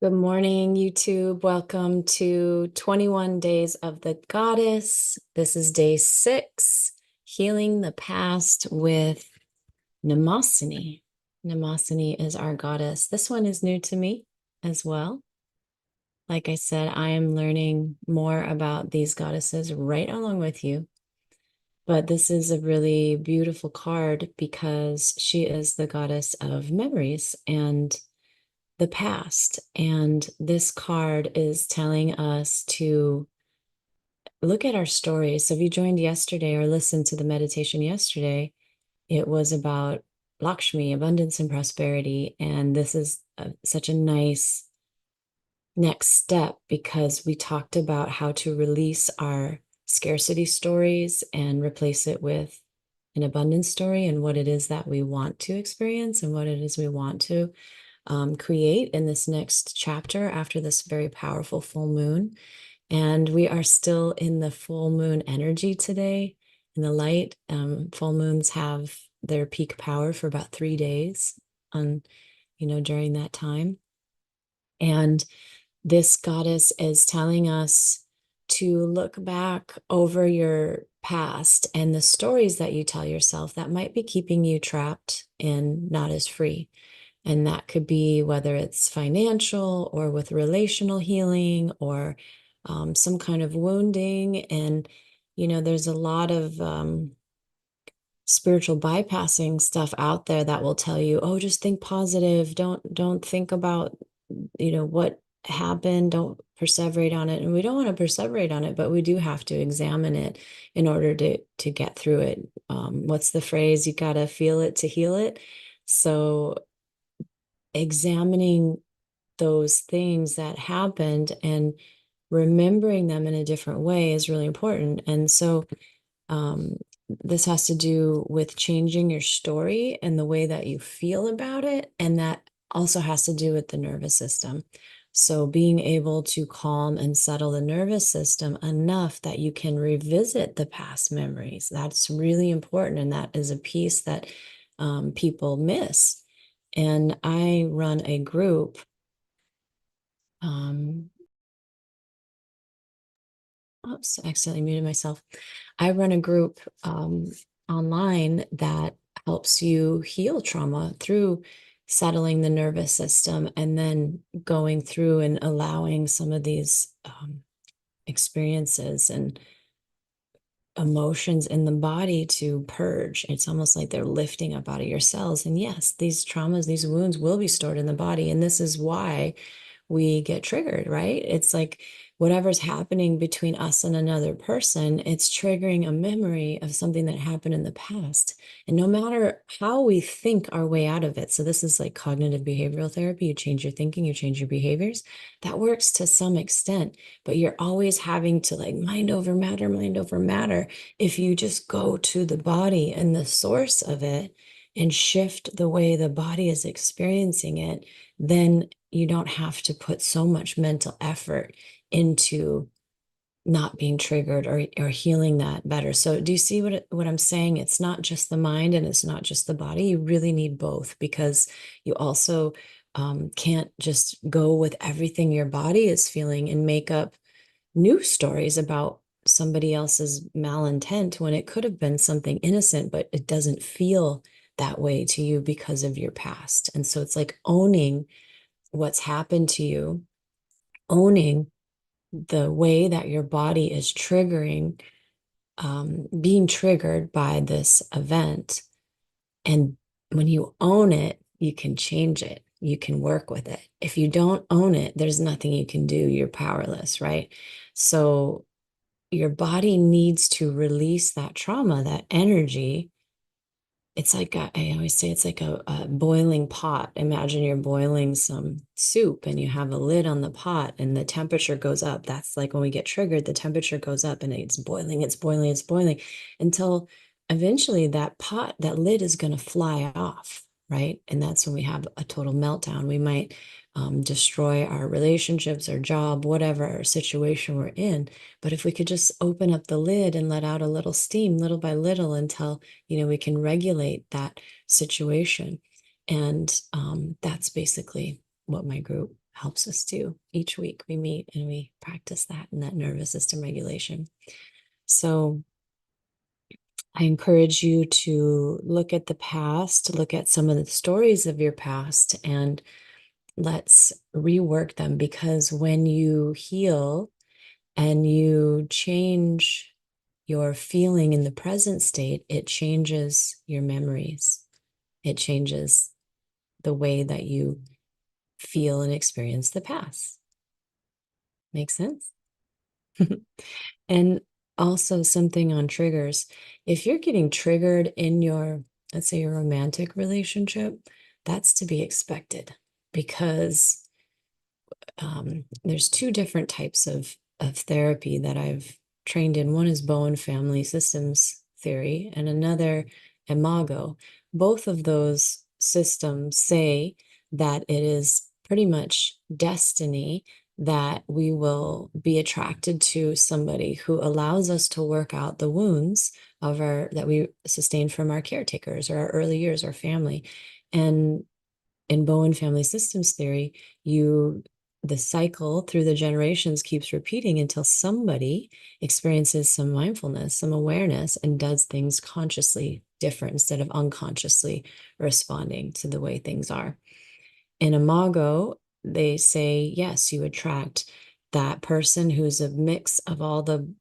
Good morning, YouTube. Welcome to 21 Days of the Goddess. This is day 6, Healing the Past with MNEMOSYNE. MNEMOSYNE is our goddess. This one is new to me as well. Like I said, I am learning more about these goddesses right along with you. But this is a really beautiful card because she is the goddess of memories and the past. And this card is telling us to look at our stories. So if you joined yesterday or listened to the meditation yesterday, it was about Lakshmi, abundance and prosperity. And this is such a nice next step because we talked about how to release our scarcity stories and replace it with an abundance story and what it is that we want to experience and what it is we want to create in this next chapter after this very powerful full moon. And we are still in the full moon energy today in the light. Full moons have their peak power for about 3 days on, during that time. And this goddess is telling us to look back over your past and the stories that you tell yourself that might be keeping you trapped and not as free. And that could be whether it's financial or with relational healing or some kind of wounding. And, there's a lot of spiritual bypassing stuff out there that will tell you, oh, just think positive. Don't think about, what happened. Don't perseverate on it. And we don't want to perseverate on it, but we do have to examine it in order to get through it. What's the phrase? You got to feel it to heal it. So examining those things that happened and remembering them in a different way is really important. And so this has to do with changing your story and the way that you feel about it. And that also has to do with the nervous system. So being able to calm and settle the nervous system enough that you can revisit the past memories. That's really important. And that is a piece that people miss. And I run a group. Oops, I accidentally muted myself. I run a group online that helps you heal trauma through settling the nervous system and then going through and allowing some of these experiences and emotions in the body to purge. It's almost like they're lifting up out of your cells. And yes, these traumas, these wounds will be stored in the body. And this is why we get triggered, right? It's like whatever's happening between us and another person, it's triggering a memory of something that happened in the past. And no matter how we think our way out of it, so this is like cognitive behavioral therapy, you change your thinking, you change your behaviors, that works to some extent, but you're always having to like mind over matter, mind over matter. If you just go to the body and the source of it and shift the way the body is experiencing it, then you don't have to put so much mental effort into not being triggered or healing that better. So do you see what I'm saying? It's not just the mind and it's not just the body. You really need both because you also can't just go with everything your body is feeling and make up new stories about somebody else's malintent when it could have been something innocent, but it doesn't feel that way to you because of your past. And so it's like owning what's happened to you, owning the way that your body is triggering, being triggered by this event. And when you own it, you can change it. You can work with it. If you don't own it, there's nothing you can do. You're powerless, right? So your body needs to release that trauma, that energy. It's like I always say it's like a boiling pot. Imagine you're boiling some soup and you have a lid on the pot and the temperature goes up. That's like when we get triggered, the temperature goes up and it's boiling, it's boiling, it's boiling until eventually that pot, that lid is going to fly off, right? And that's when we have a total meltdown. We might destroy our relationships, our job, whatever situation we're in. But if we could just open up the lid and let out a little steam little by little until we can regulate that situation. And that's basically what my group helps us do. Each week we meet and we practice that and that nervous system regulation. So I encourage you to look at the past, look at some of the stories of your past, and let's rework them, because when you heal and you change your feeling in the present state, it changes your memories. It changes the way that you feel and experience the past. Make sense? And also something on triggers. If you're getting triggered in your, let's say, your romantic relationship, that's to be expected, because there's two different types of therapy that I've trained in. One is Bowen family systems theory, and another Imago. Both of those systems say that it is pretty much destiny that we will be attracted to somebody who allows us to work out the wounds of our that we sustained from our caretakers or our early years, our family. And in Bowen family systems theory, the cycle through the generations keeps repeating until somebody experiences some mindfulness, some awareness, and does things consciously different instead of unconsciously responding to the way things are. In Imago, they say, yes, you attract that person who's a mix of all the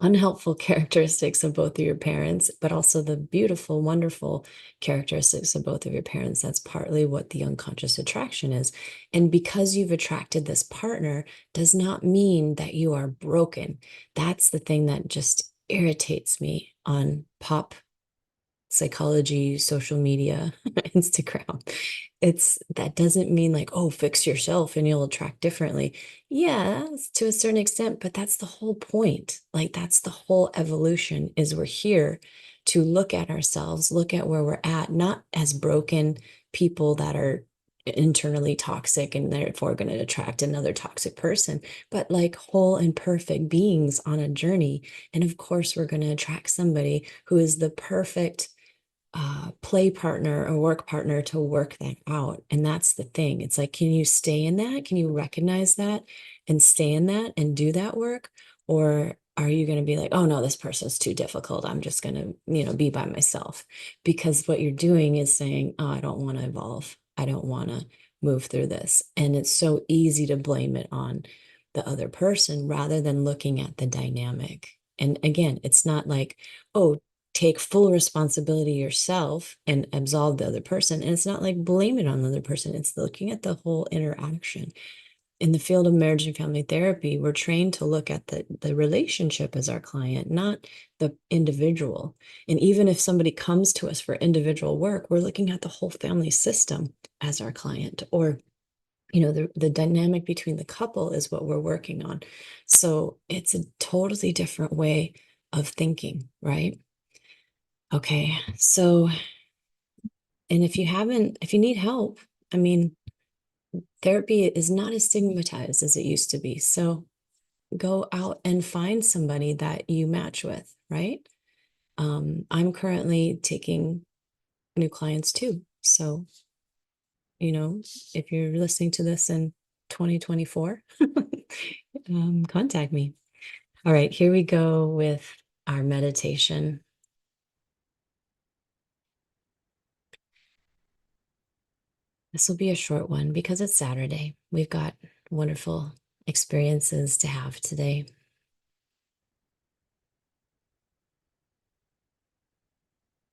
unhelpful characteristics of both of your parents, but also the beautiful, wonderful characteristics of both of your parents. That's partly what the unconscious attraction is. And because you've attracted this partner does not mean that you are broken. That's the thing that just irritates me on pop psychology, social media, Instagram. That doesn't mean like, oh, fix yourself and you'll attract differently. Yeah, to a certain extent, but that's the whole point. Like, that's the whole evolution, is we're here to look at ourselves, look at where we're at, not as broken people that are internally toxic and therefore going to attract another toxic person, but like whole and perfect beings on a journey. And of course, we're going to attract somebody who is the perfect play partner or work partner to work that out. And that's the thing. It's like, can you stay in that? Can you recognize that and stay in that and do that work? Or are you going to be like, oh no, this person's too difficult. I'm just going to, be by myself. Because what you're doing is saying, oh, I don't want to evolve. I don't want to move through this. And it's so easy to blame it on the other person rather than looking at the dynamic. And again, it's not like, oh, take full responsibility yourself and absolve the other person. And it's not like blame it on the other person. It's looking at the whole interaction. In the field of marriage and family therapy, we're trained to look at the relationship as our client, not the individual. And even if somebody comes to us for individual work, we're looking at the whole family system as our client. Or the dynamic between the couple is what we're working on. So it's a totally different way of thinking, right? Okay, so, and if you need help, I mean, therapy is not as stigmatized as it used to be. So go out and find somebody that you match with, right? I'm currently taking new clients too. So, if you're listening to this in 2024, contact me. All right, here we go with our meditation. This will be a short one because it's Saturday. We've got wonderful experiences to have today.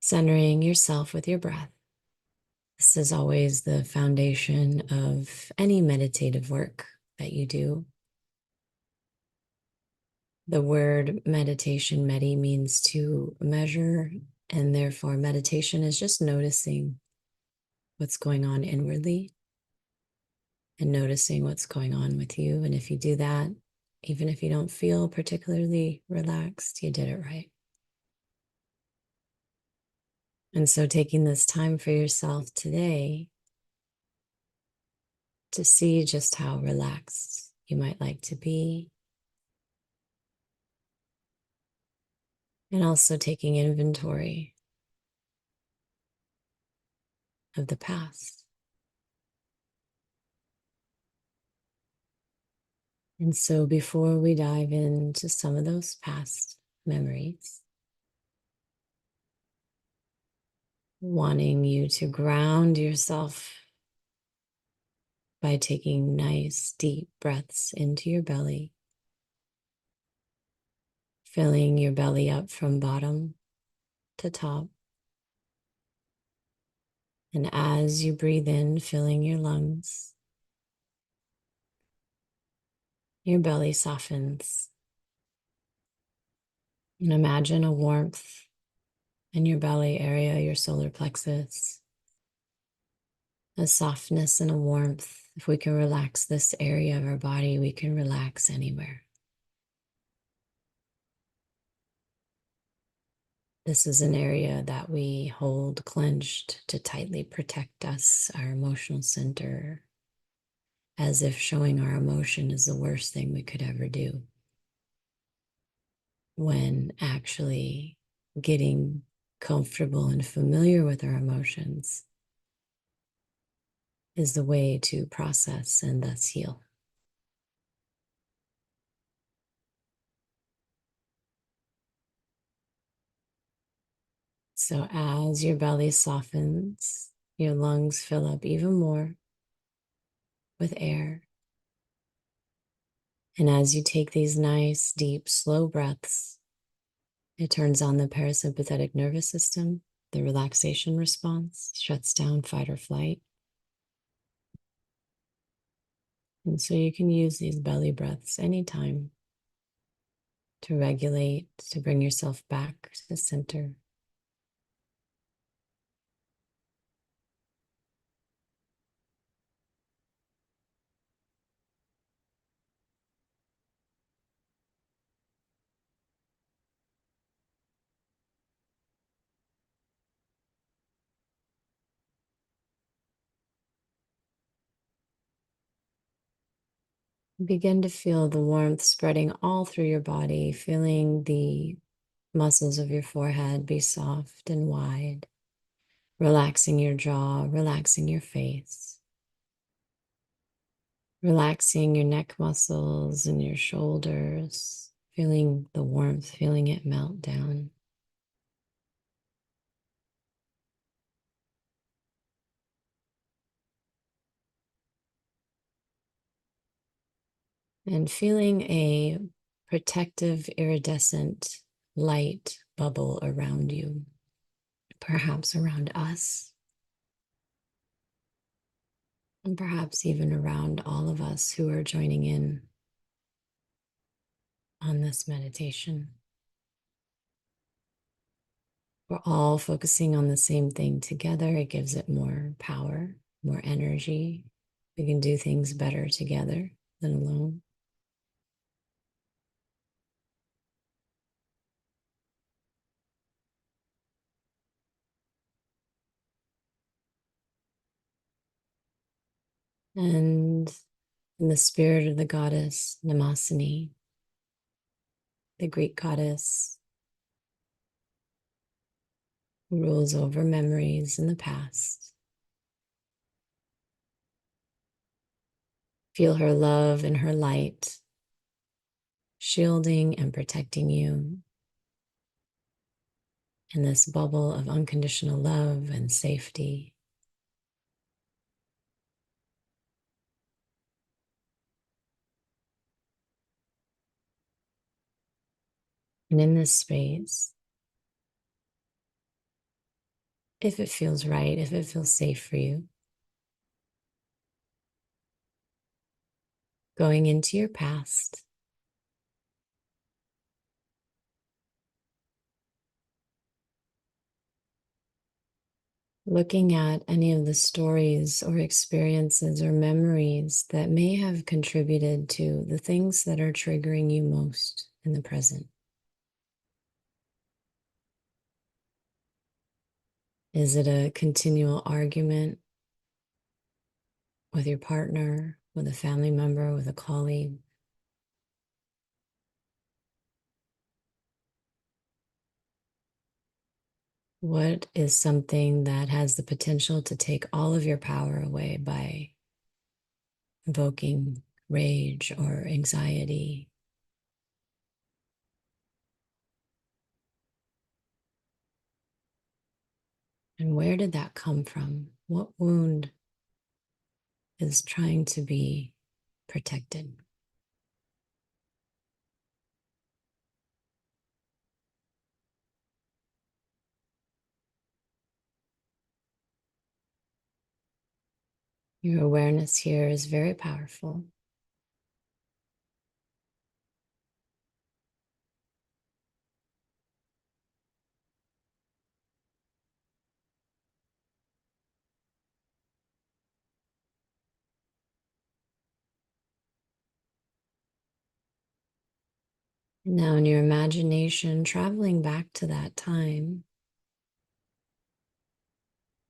Centering yourself with your breath. This is always the foundation of any meditative work that you do. The word meditation, medi, means to measure, and therefore meditation is just noticing what's going on inwardly and noticing what's going on with you. And if you do that, even if you don't feel particularly relaxed, you did it right. And so taking this time for yourself today to see just how relaxed you might like to be. And also taking inventory of the past. And so before we dive into some of those past memories, wanting you to ground yourself by taking nice deep breaths into your belly, filling your belly up from bottom to top. And as you breathe in, filling your lungs, your belly softens. And imagine a warmth in your belly area, your solar plexus, a softness and a warmth. If we can relax this area of our body, we can relax anywhere. This is an area that we hold clenched to tightly protect us, our emotional center, as if showing our emotion is the worst thing we could ever do, when actually getting comfortable and familiar with our emotions is the way to process and thus heal. So as your belly softens, your lungs fill up even more with air. And as you take these nice, deep, slow breaths, it turns on the parasympathetic nervous system, the relaxation response, shuts down fight or flight. And so you can use these belly breaths anytime to regulate, to bring yourself back to the center. Begin to feel the warmth spreading all through your body, feeling the muscles of your forehead be soft and wide, relaxing your jaw, relaxing your face, relaxing your neck muscles and your shoulders, feeling the warmth, feeling it melt down. And feeling a protective, iridescent light bubble around you, perhaps around us, and perhaps even around all of us who are joining in on this meditation. We're all focusing on the same thing together. It gives it more power, more energy. We can do things better together than alone. And in the spirit of the goddess Mnemosyne, the Greek goddess who rules over memories in the past, feel her love and her light shielding and protecting you in this bubble of unconditional love and safety. And in this space, if it feels right, if it feels safe for you, going into your past, looking at any of the stories or experiences or memories that may have contributed to the things that are triggering you most in the present. Is it a continual argument with your partner, with a family member, with a colleague? What is something that has the potential to take all of your power away by invoking rage or anxiety. And where did that come from? What wound is trying to be protected? Your awareness here is very powerful. Now, in your imagination, traveling back to that time,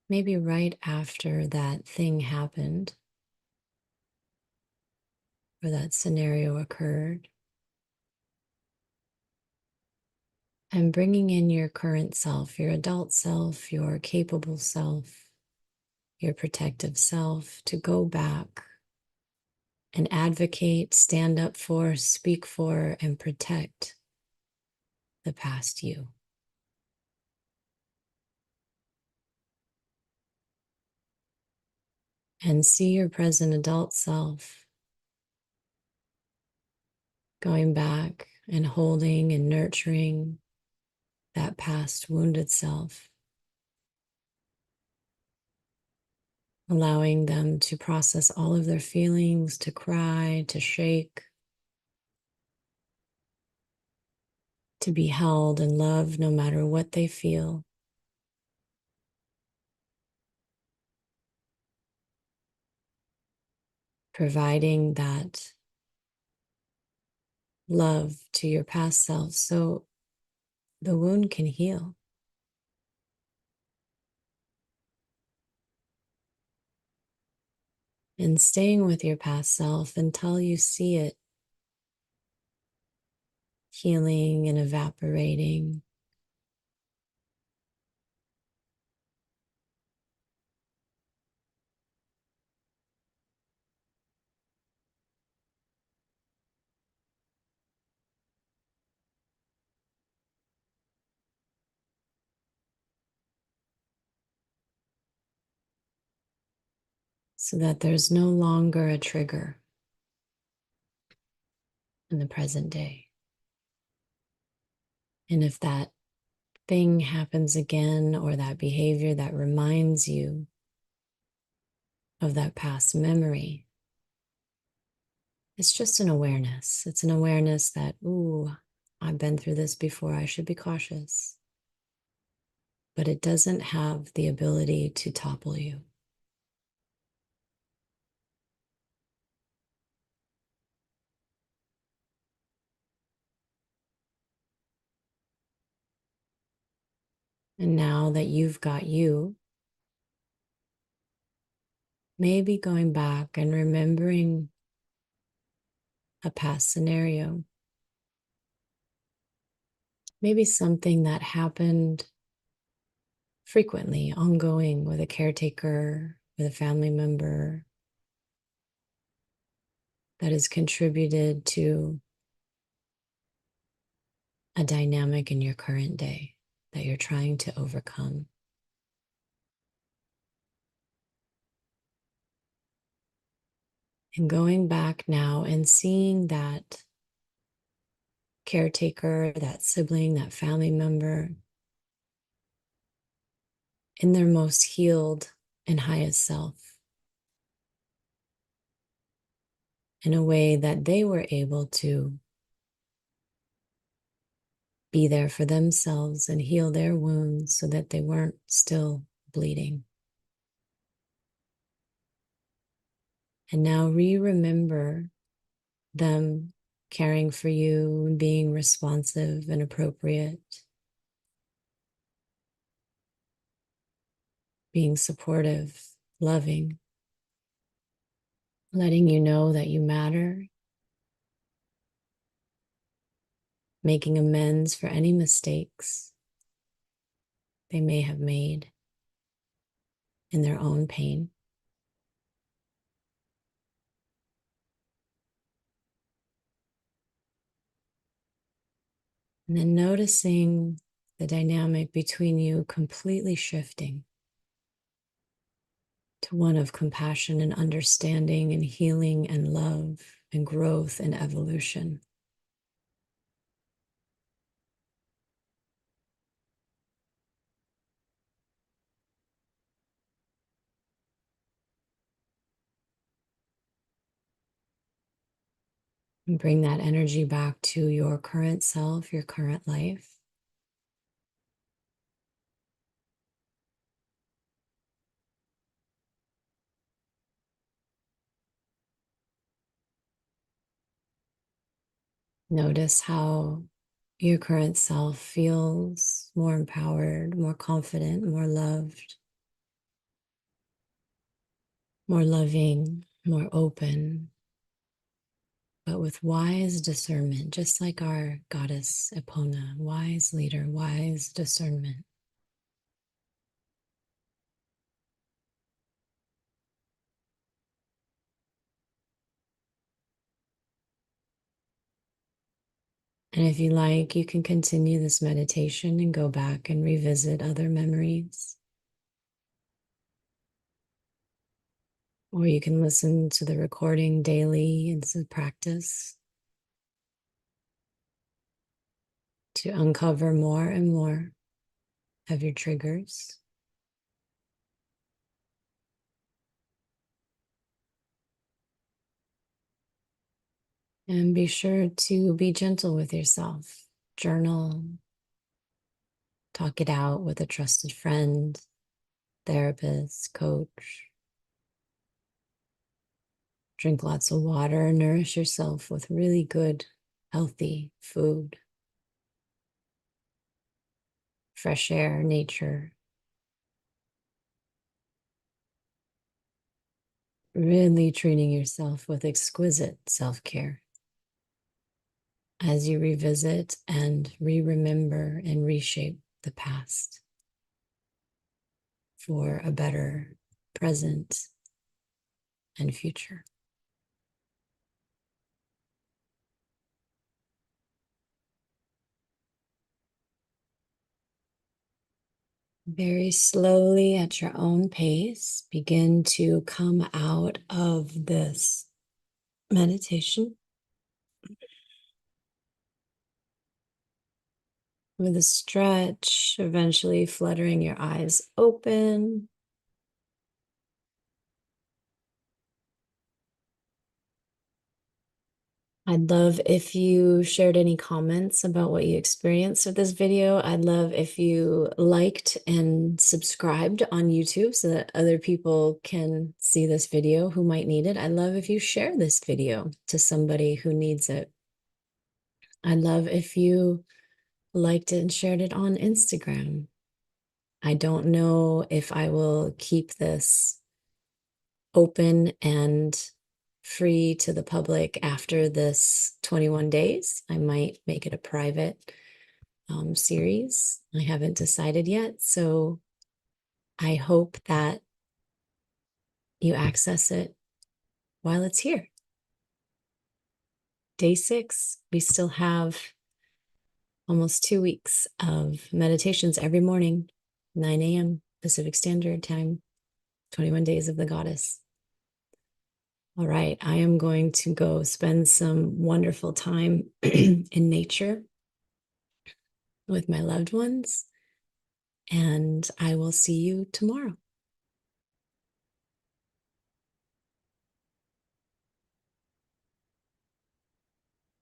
maybe right after that thing happened or that scenario occurred, and bringing in your current self, your adult self, your capable self, your protective self, to go back and advocate, stand up for, speak for, and protect the past you. And see your present adult self going back and holding and nurturing that past wounded self, allowing them to process all of their feelings, to cry, to shake, to be held and loved no matter what they feel. Providing that love to your past self so the wound can heal. And staying with your past self until you see it healing and evaporating. So that there's no longer a trigger in the present day. And if that thing happens again, or that behavior that reminds you of that past memory, it's just an awareness. It's an awareness that, ooh, I've been through this before. I should be cautious. But it doesn't have the ability to topple you. And now that you've got you, maybe going back and remembering a past scenario, maybe something that happened frequently, ongoing, with a caretaker, with a family member, that has contributed to a dynamic in your current day that you're trying to overcome. And going back now and seeing that caretaker, that sibling, that family member in their most healed and highest self, in a way that they were able to be there for themselves and heal their wounds so that they weren't still bleeding. And now remember them caring for you and being responsive and appropriate, being supportive, loving, letting you know that you matter, making amends for any mistakes they may have made in their own pain. And then noticing the dynamic between you completely shifting to one of compassion and understanding and healing and love and growth and evolution. And bring that energy back to your current self, your current life. Notice how your current self feels more empowered, more confident, more loved, more loving, more open, but with wise discernment, just like our goddess Epona, wise leader, wise discernment. And if you like, you can continue this meditation and go back and revisit other memories. Or you can listen to the recording daily as a practice to uncover more and more of your triggers. And be sure to be gentle with yourself. Journal, talk it out with a trusted friend, therapist, coach. Drink lots of water, nourish yourself with really good, healthy food, fresh air, nature. Really treating yourself with exquisite self-care as you revisit and re-remember and reshape the past for a better present and future. Very slowly at your own pace, begin to come out of this meditation with a stretch, eventually fluttering your eyes open. I'd love if you shared any comments about what you experienced with this video. I'd love if you liked and subscribed on YouTube so that other people can see this video who might need it. I'd love if you share this video to somebody who needs it. I'd love if you liked it and shared it on Instagram. I don't know if I will keep this open and free to the public after this 21 days. I might make it a private series. I haven't decided yet. So I hope that you access it while it's here. Day 6, we still have almost 2 weeks of meditations every morning, 9 a.m. Pacific Standard Time, 21 days of the goddess. All right, I am going to go spend some wonderful time in nature with my loved ones, and I will see you tomorrow.